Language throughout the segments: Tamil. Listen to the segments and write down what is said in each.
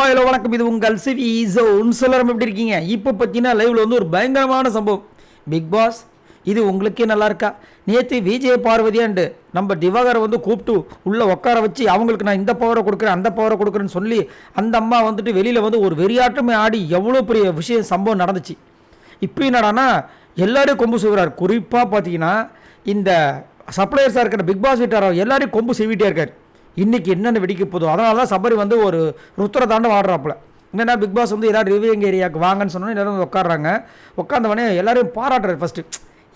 ஹலோ வணக்கம். இது உங்கள் சிவி ஜோன். சொல்லலாம் எப்படி இருக்கீங்க? இப்போ பார்த்தீங்கன்னா லைவில் வந்து ஒரு பயங்கரமான சம்பவம். பிக் பாஸ் இது உங்களுக்கே நல்லா இருக்கா? நேற்று விஜய் பார்வதியாண்டு நம்ம திவாகரை வந்து கூப்பிட்டு உள்ளே உட்கார வச்சு அவங்களுக்கு நான் இந்த பவரை கொடுக்குறேன் அந்த பவரை கொடுக்குறேன்னு சொல்லி அந்த அம்மா வந்துட்டு வெளியில் வந்து ஒரு வெறியாட்டமே ஆடி எவ்வளோ பெரிய விஷயம் சம்பவம் நடந்துச்சு. இப்போ என்னடானா எல்லாரையும் கொம்பு செய்கிறார். குறிப்பாக பார்த்தீங்கன்னா இந்த சப்ளையர்ஸாக இருக்கிற பிக் பாஸ் வீட்டாரோ எல்லாரையும் கொம்பு செய்விட்டே இருக்கார். இன்றைக்கி என்னென்ன வெடிக்க போதும், அதனால தான் சபரி வந்து ஒரு ருத்ர தாண்டம் ஆடுறாப்புல. என்னென்னா பிக் பாஸ் வந்து எல்லோரும் ரிவ்யூங் ஏரியாவுக்கு வாங்கன்னு சொன்னோன்னே எல்லோரும் வந்து உட்காடுறாங்க. உட்காந்தவொடனே எல்லோரும் பாராட்டுறாரு.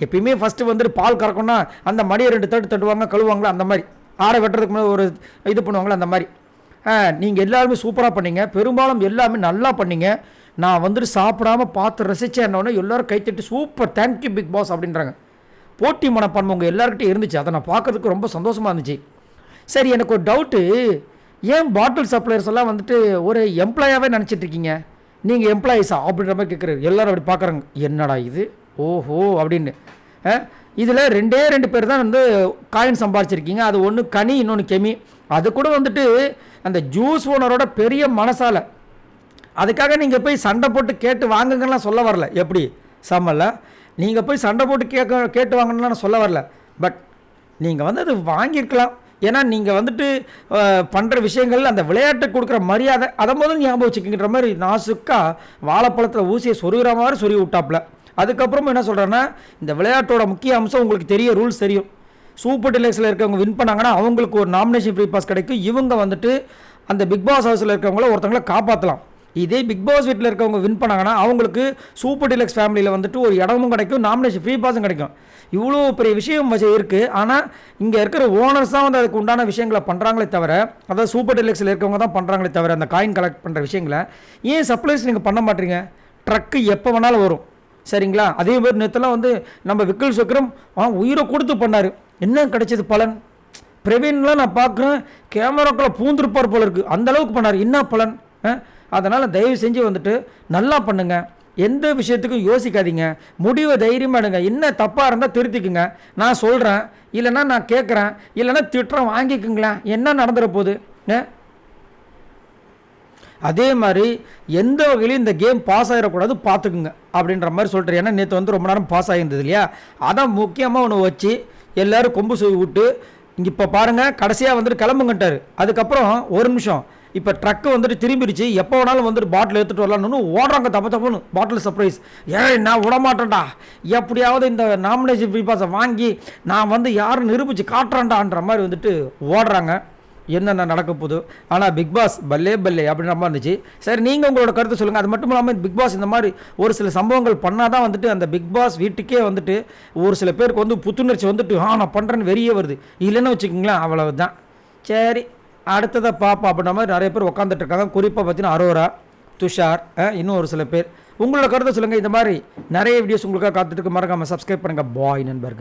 எப்பயுமே ஃபஸ்ட்டு வந்துட்டு பால் கறக்கணும்னா அந்த மடியை 2 தட்டு தட்டுவாங்க, கழுவாங்களா அந்த மாதிரி, ஆற வெட்டுறதுக்கு முன்னாடி ஒரு இது பண்ணுவாங்களா அந்த மாதிரி. நீங்கள் எல்லாருமே சூப்பராக பண்ணீங்க, பெரும்பாலும் எல்லாமே நல்லா பண்ணீங்க. நான் வந்துட்டு சாப்பிடாம பார்த்து ரசித்தேன்னொன்னே எல்லோரும் கைத்தட்டி சூப்பர் தேங்க்யூ பிக் பாஸ் அப்படின்றாங்க. போட்டி மனப்பான்மை உங்கள் எல்லாருக்கிட்டே இருந்துச்சு. அதை நான் பார்க்கறதுக்கு ரொம்ப சந்தோஷமாக இருந்துச்சு. சரி, எனக்கு ஒரு டவுட்டு, ஏன் பாட்டில் சப்ளையர்ஸ் எல்லாம் வந்துட்டு ஒரு எம்ப்ளாயாகவே நினச்சிட்ருக்கீங்க? நீங்கள் எம்ப்ளாயீஸா அப்படின்ற மாதிரி கேட்குறாரு. எல்லோரும் அப்படி பார்க்குறாங்க, என்னடா இது, ஓஹோ அப்படின்னு. இதில் 2 பேர் தான் வந்து காயின் சம்பாரிச்சிருக்கீங்க. அது ஒன்று கனி, இன்னொன்று கெமி. அது கூட வந்துட்டு அந்த ஜூஸ் ஓனரோட பெரிய மனசால. அதுக்காக நீங்கள் போய் சண்டை போட்டு கேட்டு வாங்குங்கலாம் சொல்ல வரல. எப்படி சம்மல்ல, நீங்கள் போய் சண்டை போட்டு கேட்டு வாங்கணும்லாம் நான் சொல்ல வரல. பட் நீங்கள் வந்து அது வாங்கியிருக்கலாம். ஏன்னா நீங்கள் வந்துட்டு பண்ணுற விஷயங்கள் அந்த விளையாட்டுக்கு கொடுக்குற மரியாதை அதை முதல் ஞாபகம் வச்சுக்கின்ற மாதிரி நாசுக்கா வாழைப்பழத்தில் ஊசியை சொருகிற மாதிரி சொருகி விட்டாப்புல. அதுக்கப்புறமா என்ன சொல்கிறேன்னா, இந்த விளையாட்டோட முக்கிய அம்சம் உங்களுக்கு தெரிய ரூல்ஸ் தெரியும். சூப்பர் டிலக்ஸில் இருக்கவங்க வின் பண்ணாங்கன்னா அவங்களுக்கு ஒரு நாமினேஷன் ஃப்ரீ பாஸ் கிடைக்கும். இவங்க வந்துட்டு அந்த பிக் பாஸ் ஹவுஸில் இருக்கவங்கள ஒருத்தவங்களை காப்பாற்றலாம். இதே பிக் பாஸ் வீட்டில் இருக்கவங்க வின் பண்ணாங்கன்னா அவங்களுக்கு சூப்பர் டிலக்ஸ் ஃபேமிலியில் வந்துட்டு ஒரு இடமும் கிடைக்கும், நாமினேஷன் ஃப்ரீ பாஸும் கிடைக்கும். இவ்வளோ பெரிய விஷயம் இருக்குது. ஆனால் இங்கே இருக்கிற ஓனர்ஸ் தான் வந்து அதுக்கு உண்டான விஷயங்களை பண்ணுறாங்களே தவிர, அதாவது சூப்பர் டிலக்ஸில் இருக்கவங்க தான் பண்ணுறாங்களே தவிர அந்த காயின் கலெக்ட் பண்ணுற விஷயங்களை ஏன் சப்ளைஸ் நீங்கள் பண்ண மாட்டீங்க? ட்ரக்கு எப்போ வேணாலும் வரும், சரிங்களா? அதே மாதிரி நேரத்தில் வந்து நம்ம விக்கல் விக்ரம் உயிரை கொடுத்து பண்ணார். என்ன கிடைச்சது பலன்? பிரவீன்லாம் நான் பார்க்குறேன் கேமராக்குள்ளே பூந்துருப்பார் போல இருக்குது, அந்தளவுக்கு பண்ணார். என்ன பலன்? அதனால் தயவு செஞ்சு வந்துட்டு நல்லா பண்ணுங்கள். எந்த விஷயத்துக்கும் யோசிக்காதீங்க, முடிவை தைரியமாக எடுங்க. என்ன தப்பாக இருந்தால் திருத்திக்குங்க. நான் சொல்கிறேன், இல்லைன்னா நான் கேட்குறேன், இல்லைன்னா திட்டுறேன், வாங்கிக்குங்களேன். என்ன நடந்துட போகுது? அதே மாதிரி எந்த வகையிலும் இந்த கேம் பாஸ் ஆகிடக்கூடாது, பார்த்துக்குங்க அப்படின்ற மாதிரி சொல்லிட்டு. ஏன்னா நேற்று வந்து ரொம்ப நேரம் பாஸ் ஆகியிருந்தது இல்லையா? அதான் முக்கியமாக ஒன்று வச்சு எல்லோரும் கொம்பு சொல்லி விட்டு இங்கே இப்போ பாருங்கள் கடைசியாக வந்துட்டு கிளம்புங்கட்டார். அதுக்கப்புறம் ஒரு நிமிஷம், இப்போ ட்ரக்கு வந்துட்டு திரும்பிடுச்சு, எப்போ வேணாலும் வந்துட்டு பாட்டில் எடுத்துகிட்டு வரலான்னு ஓடுறாங்க. தப்புன்னு பாட்டில் சர்ப்ரைஸ். நான் விடமாட்டேன்டா, எப்படியாவது இந்த நாமினேஷன் ஃப்ரீ பாஸை வாங்கி நான் வந்து யாரும் நிரூபித்து காட்டுறேன்டான்ற மாதிரி வந்துட்டு ஓடுறாங்க. என்னென்ன நடக்க போகுது? ஆனால் பிக் பாஸ் பல்லே அப்படின்ற மாதிரி இருந்துச்சு. சரி, நீங்கள் உங்களோட கருத்தை சொல்லுங்கள். அது மட்டும் இல்லாமல் பிக் பாஸ் இந்த மாதிரி ஒரு சில சம்பவங்கள் பண்ணால் தான் வந்துட்டு அந்த பிக் பாஸ் வீட்டுக்கே வந்துட்டு ஒரு சில பேருக்கு வந்து புத்துணர்ச்சி வந்துட்டு நான் பண்ணுறேன்னு வெறியே வருது. இல்லைன்னு வச்சுக்கிங்களேன், அவ்வளவு தான். சரி, அடுத்ததை பார்ப்போம் அப்படின்ற மாதிரி நிறைய பேர் உட்காந்துட்டு இருக்காங்க. குறிப்பாக பார்த்தீங்கன்னா அரோரா, துஷார், இன்னும் ஒரு சில பேர். உங்களோட கருத்தை சொல்லுங்கள். இந்த மாதிரி நிறைய வீடியோஸ் உங்களுக்காக காத்துட்டு மறக்காமல் சப்ஸ்கிரைப் பண்ணுங்கள். பாய் நண்பர்கள்.